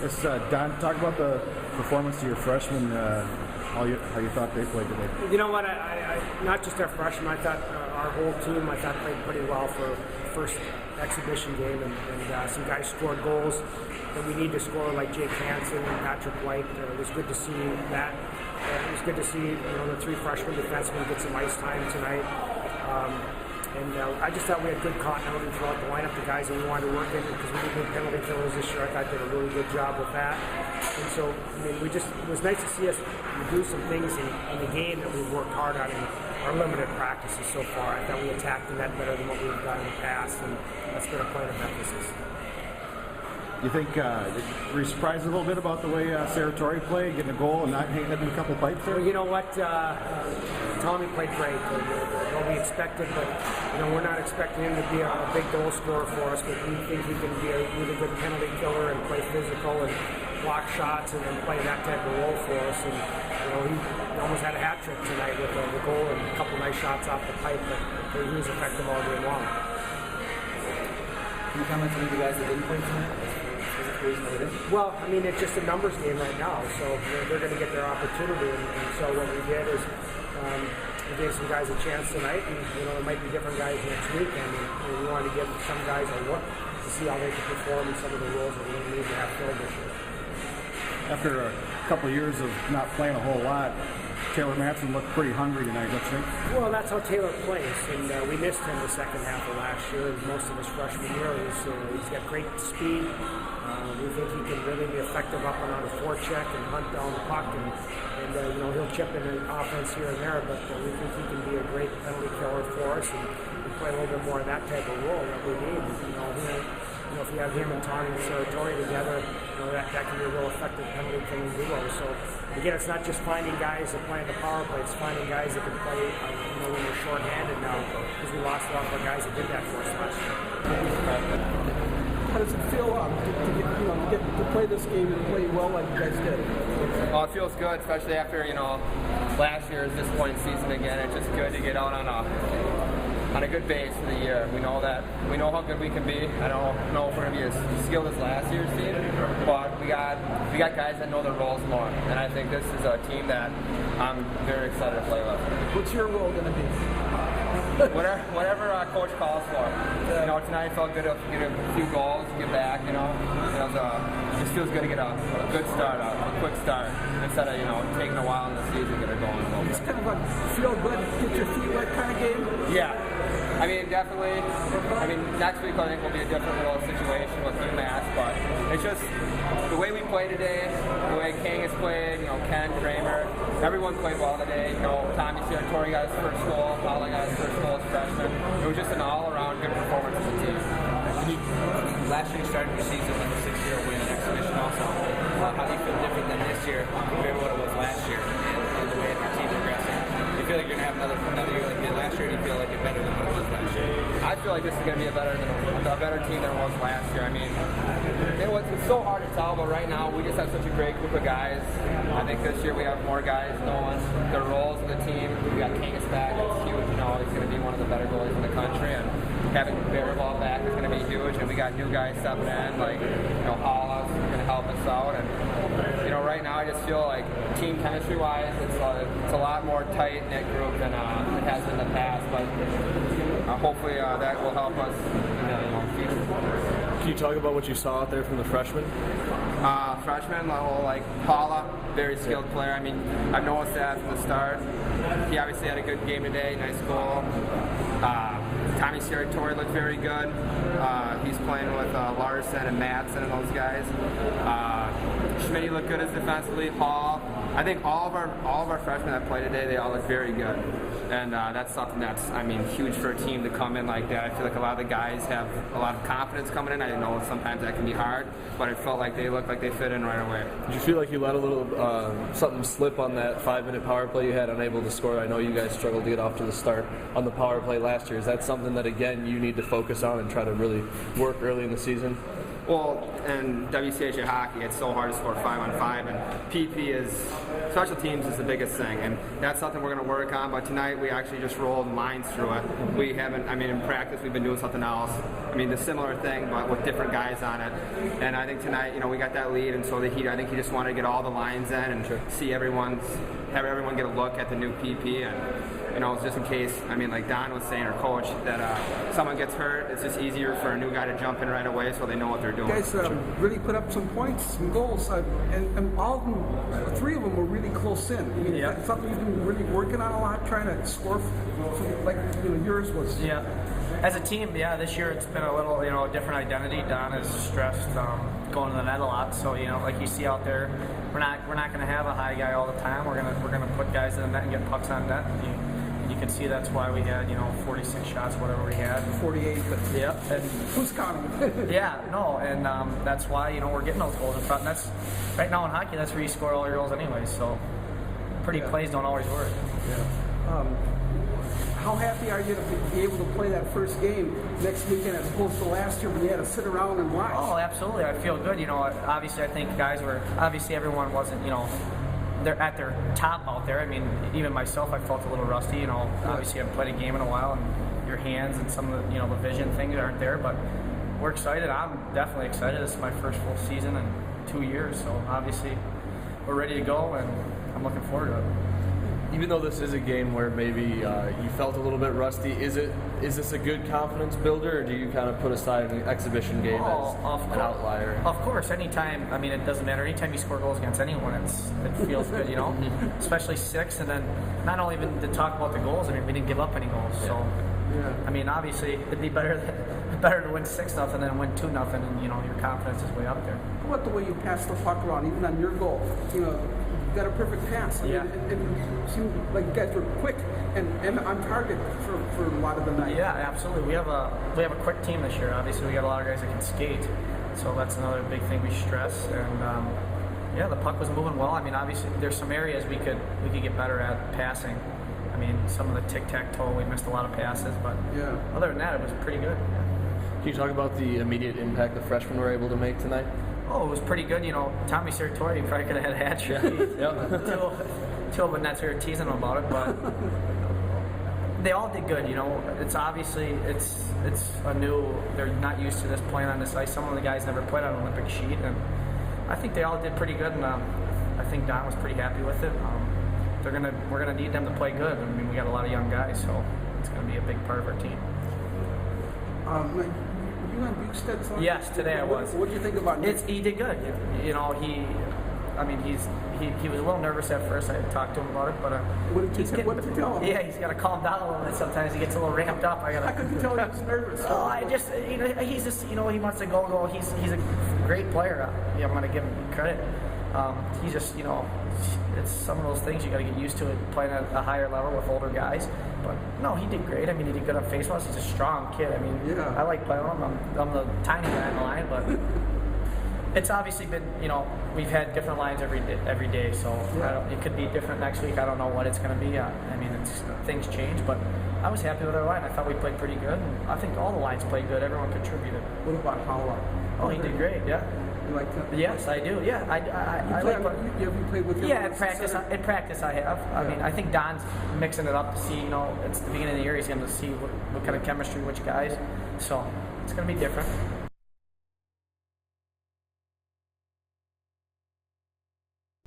Yes, Don, talk about the performance of your freshmen, how you thought they played today. You know what, I not just our freshmen, I thought our whole team, I thought played pretty well for first exhibition game, and some guys scored goals that we need to score, like Jake Hansen and Patrick White. It was good to see that. It was good to see the three freshman defensemen get some ice time tonight. I just thought we had good continuity throughout the lineup, the guys that we wanted to work in, because we did good penalty killers this year. I thought they did a really good job with that. And so, it was nice to see us do some things in the game that we've worked hard on in our limited practices so far. I thought we attacked the net better than what we've done in the past, and that's been a point of emphasis. You think, were you surprised a little bit about the way Sartori played, getting a goal and not hitting a couple pipes there? Well, you know what, Tommy played great. What we expected, but we're not expecting him to be a big goal scorer for us, but we think he can be a really good penalty killer and play physical and block shots and play that type of role for us. And he almost had a hat trick tonight with the goal and a couple nice shots off the pipe, but he was effective all game long. Can you comment on the guys that didn't play tonight? Well, it's just a numbers game right now, so they're going to get their opportunity. And so what we did is we gave some guys a chance tonight, and there might be different guys next week, and we wanted to give some guys a look to see how they can perform in some of the roles that we're going to need to have filled this year. After a couple of years of not playing a whole lot, Taylor Matson looked pretty hungry tonight, don't you think? Well, that's how Taylor plays, and we missed him the second half of last year. Most of his freshman year, he's got great speed. We think he can really be effective up and on a forecheck and hunt down the puck, and he'll chip in an offense here and there, but we think he can be a great penalty killer for us and play a little bit more of that type of role that we need. If you have him and Tony and Sartori together, that can be a real effective penalty killing duo. So again, it's not just finding guys that play in the power play; it's finding guys that can play when we're shorthanded now, because we lost a lot of our guys that did that for us last year. How does it feel to play this game and play well like you guys did? Well, it feels good, especially after last year's disappointing season again. It's just good to get out on a good base for the year. We know how good we can be. I don't know if we're going to be as skilled as last year's team, but we got guys that know their roles more, and I think this is a team that I'm very excited to play with. What's your role going to be? Whatever coach calls for. Tonight it felt good to get a few goals, get back. It just feels good to get a good start, a quick start, instead of taking a while in the season to get it going. It's kind of a feel good, get your feet wet kind of game. Yeah. Definitely. Next week I think will be a different little situation with UMass, but it's just the way we played today, the way King has played, Ken, Kramer, everyone played well today. Tommy Sartori got his first goal, Paula got his first goal as a freshman. It was just an all-around good performance as a team. Last year you started your season with a 6-0 win in exhibition also. How do you feel different than this year compared to what it was last year and the way your team progressing? Do you feel like you're going to have another year like you did last year, or do you feel like you're better than what it was last year? I feel like this is going to be a better team than it was last year. It's so hard to tell, but right now we just have such a great group of guys. I think this year we have more guys knowing their roles in the team. We got Kangas back, that's huge. He's going to be one of the better goalies in the country, and having Baraball back is going to be huge. And we got new guys stepping in, like Paula's going to help us out. And right now I just feel like team chemistry-wise, it's a lot more tight-knit group than it has been in the past. But hopefully that will help us in the future. Can you talk about what you saw out there from the freshmen? Freshman level, like Paula, very skilled player. I've noticed that from the start. He obviously had a good game today, nice goal. Tommy Sartori looked very good. He's playing with Larson and Madsen and those guys. Schmitty looked good as defensively. Hall. I think all of our freshmen that played today, they all look very good. And that's something that's, huge for a team to come in like that. I feel like a lot of the guys have a lot of confidence coming in. I know sometimes that can be hard, but it felt like they looked like they fit in right away. Did you feel like you let a little something slip on that 5-minute power play you had, unable to score? I know you guys struggled to get off to the start on the power play last year. Is that something that, again, you need to focus on and try to really work early in the season? Well, in WCHA hockey, it's so hard to score 5-on-5, and PP is, special teams is the biggest thing, and that's something we're going to work on, but tonight we actually just rolled lines through it. We haven't, I mean, in practice we've been doing something else. I mean, the similar thing, but with different guys on it. And I think tonight, you know, we got that lead, and so I think he just wanted to get all the lines in and see have everyone get a look at the new PP, and, you know, just in case, I mean, like Don was saying, our coach, that someone gets hurt, it's just easier for a new guy to jump in right away so they know what they're doing. You guys really put up some points, some goals, and all of them, 3 of them were really close in. I mean, that's something you've been really working on a lot, trying to score from, like, you know, yours was. Yeah. As a team, this year it's been a little, different identity. Don is stressed going to the net a lot, so like you see out there, we're not going to have a high guy all the time. We're gonna put guys in the net and get pucks on net. And you can see that's why we had 46 shots, whatever we had. 48, but and who's counting? And that's why we're getting those goals in front. And that's right now in hockey, that's where you score all your goals anyway. So pretty plays don't always work. Yeah. How happy are you to be able to play that first game next weekend as opposed to last year when you had to sit around and watch? Oh, absolutely. I feel good. Obviously I think guys were, everyone wasn't, they're at their top out there. I mean, even myself, I felt a little rusty. Obviously I haven't played a game in a while, and your hands and some of the, the vision things aren't there, but we're excited. I'm definitely excited. This is my first full season in 2 years, so obviously we're ready to go, and I'm looking forward to it. Even though this is a game where maybe you felt a little bit rusty, is this a good confidence builder, or do you kind of put aside an exhibition game as an outlier? Of course, anytime. I mean, it doesn't matter. Anytime you score goals against anyone, it feels good, Especially 6, and then not only even to talk about the goals. I mean, we didn't give up any goals, so. Yeah. I mean, obviously, it'd be better to win 6-0 than win 2-0, and your confidence is way up there. How about the way you pass the puck around, even on your goal? You got a perfect pass. I mean, it seemed like you guys were quick and on target for a lot of the night. Yeah, absolutely. We have a quick team this year. Obviously, we got a lot of guys that can skate, so that's another big thing we stress. And the puck was moving well. I mean, obviously, there's some areas we could get better at passing. I mean, some of the tic-tac-toe, we missed a lot of passes, but other than that, it was pretty good. Can you talk about the immediate impact the freshmen were able to make tonight? Oh, it was pretty good. Tommy Sertori probably could have had a hat trick. Two of the nets were teasing him about it, but they all did good. It's obviously it's a new. They're not used to this playing on this ice. Some of the guys never played on an Olympic sheet, and I think they all did pretty good. And I think Don was pretty happy with it. We're gonna need them to play good. I mean, we got a lot of young guys, so it's gonna be a big part of our team. You on Bukestad's line? Yes, today I was. What did you think about him? He did good. He was a little nervous at first. I talked to him about it, but what did you tell him? Yeah, he's got to calm down a little bit. Sometimes he gets a little ramped up. How could you tell he was nervous? He's just he wants to go. He's a great player. I'm going to give him credit. He's just it's some of those things you got to get used to it, playing at a higher level with older guys. But no, he did great. I mean, he did good on faceoffs. He's a strong kid. I mean, I like playing with him. I'm the tiny guy on the line, but it's obviously been, we've had different lines every day. So it could be different next week. I don't know what it's going to be. I mean, things change, but I was happy with our line. I thought we played pretty good. And I think all the lines played good. Everyone contributed. What about Howard? Oh, he did great. Yeah. You like that? Yes, I do. Yeah, you played with him? Yeah, in practice I have. I mean, I think Don's mixing it up to see. It's the beginning of the year. He's going to see what kind of chemistry, which guys. So it's going to be different.